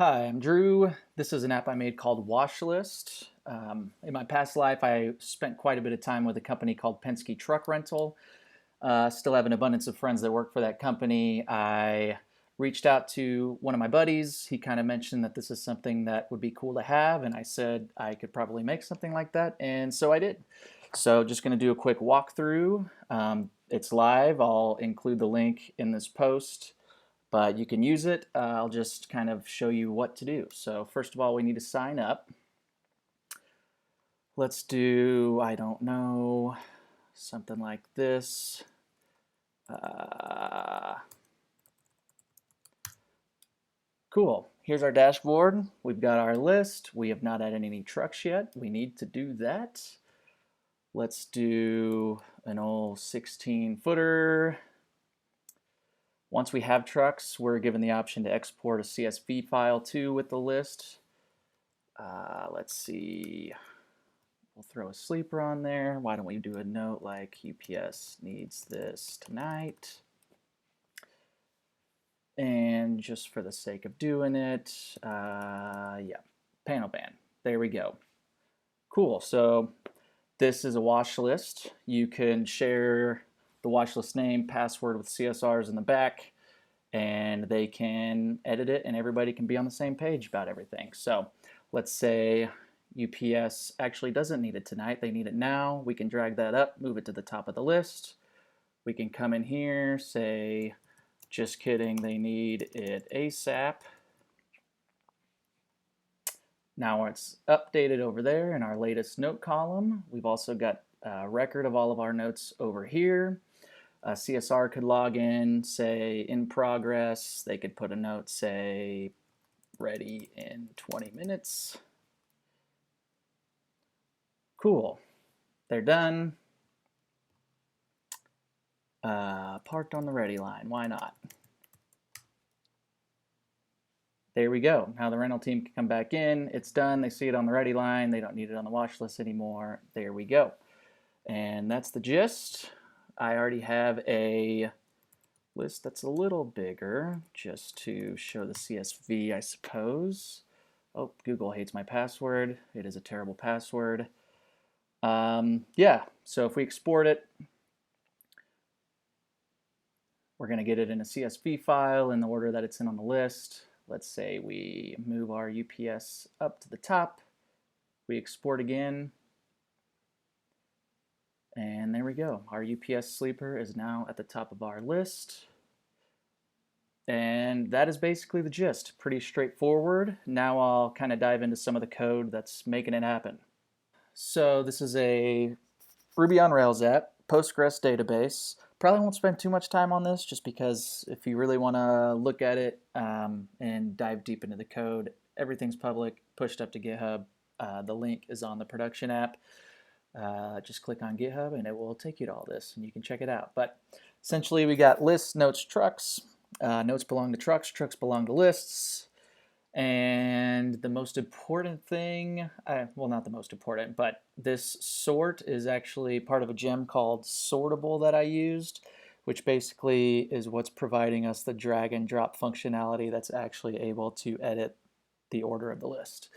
Hi, I'm Drew. This is an app I made called WashList. In my past life, I spent quite a bit of time with a company called Penske Truck Rental. Still have an abundance of friends that work for that company. I reached out to one of my buddies. He kind of mentioned that this is something that would be cool to have, and I said I could probably make something like that, and so I did. So, just going to do a quick walkthrough. It's live. I'll include the link in this post, but you can use it. I'll just kind of show you what to do. So first of all, we need to sign up. Let's do, I don't know, something like this. Uh, cool. Here's our dashboard. We've got our list. We have not added any trucks yet. We need to do that. Let's do an old 16 footer. Once we have trucks, we're given the option to export a CSV file too with the list. Let's see. We'll throw a sleeper on there. Why don't we do a note like UPS needs this tonight? And just for the sake of doing it, yeah, panel ban. There we go. Cool. So this is a wash list. You can share the wash list name, password with CSRs in the back, and they can edit it and everybody can be on the same page about everything. So let's say UPS actually doesn't need it tonight, they need it now. We can drag that up, move it to the top of the list. We can come in here, say, just kidding, they need it ASAP. Now it's updated over there in our latest note column. We've also got a record of all of our notes over here. A CSR could log in, say in progress. They could put a note, say ready in 20 minutes. Cool. They're done. Parked on the ready line. Why not? There we go. Now the rental team can come back in. It's done. They see it on the ready line. They don't need it on the watch list anymore. There we go. And that's the gist. I already have a list that's a little bigger just to show the CSV, I suppose. Oh, Google hates my password. It is a terrible password. Yeah, so if we export it, we're going to get it in a CSV file in the order that it's in on the list. Let's say we move our UPS up to the top. We export again. And there we go. Our UPS sleeper is now at the top of our list. And that is basically the gist. Pretty straightforward. Now I'll kind of dive into some of the code that's making it happen. So this is a Ruby on Rails app, Postgres database. Probably won't spend too much time on this just because if you really want to look at it and dive deep into the code, everything's public, pushed up to GitHub. The link is on the production app. Just click on GitHub and it will take you to all this and you can check it out. But essentially we got lists, notes, trucks. Notes belong to trucks, trucks belong to lists. And the most important thing, well, not the most important, but this sort is actually part of a gem called Sortable that I used, which basically is what's providing us the drag and drop functionality that's actually able to edit the order of the list.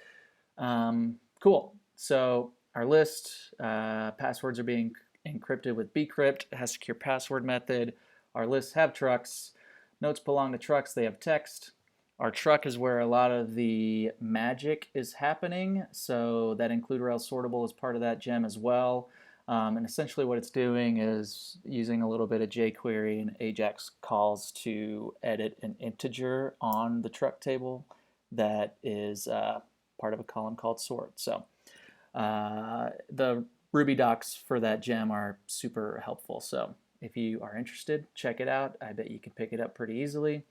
Cool. So our list, passwords are being encrypted with bcrypt. It has secure password method. Our lists have trucks. Notes belong to trucks. They have text. Our truck is where a lot of the magic is happening, so that include Rails sortable is part of that gem as well. And essentially what it's doing is using a little bit of jQuery and Ajax calls to edit an integer on the truck table that is part of a column called sort. So the Ruby docs for that gem are super helpful. So if you are interested, check it out. I bet you can pick it up pretty easily.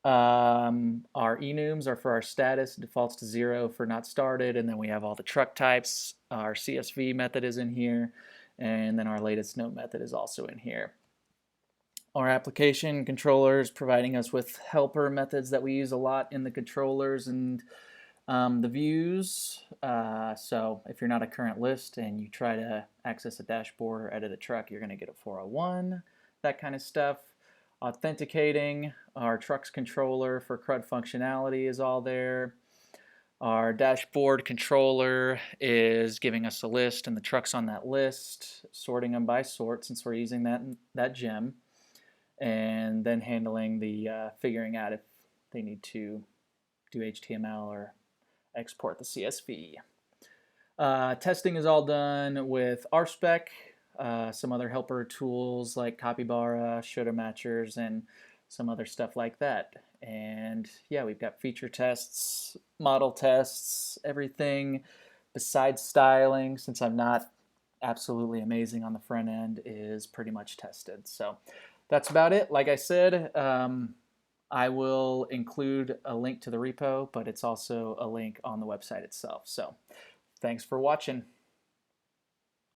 Our enums are for our status, defaults to 0 for not started, and then we have all the truck types. Our CSV method is in here, and then our latest note method is also in here. Our application controllers providing us with helper methods that we use a lot in the controllers and the views. So if you're not a current list and you try to access a dashboard or edit a truck, you're going to get a 401, that kind of stuff. authenticating. Our truck's controller for CRUD functionality is all there. Our dashboard controller is giving us a list, and the truck's on that list, sorting them by sort since we're using that gem, and then handling the figuring out if they need to do HTML or export the CSV. Testing is all done with RSpec, some other helper tools like Capybara, Shoulda Matchers, and some other stuff like that. And yeah, we've got feature tests, model tests, everything besides styling, since I'm not absolutely amazing on the front end, is pretty much tested. So that's about it. Like I said, I will include a link to the repo, but it's also a link on the website itself. So thanks for watching.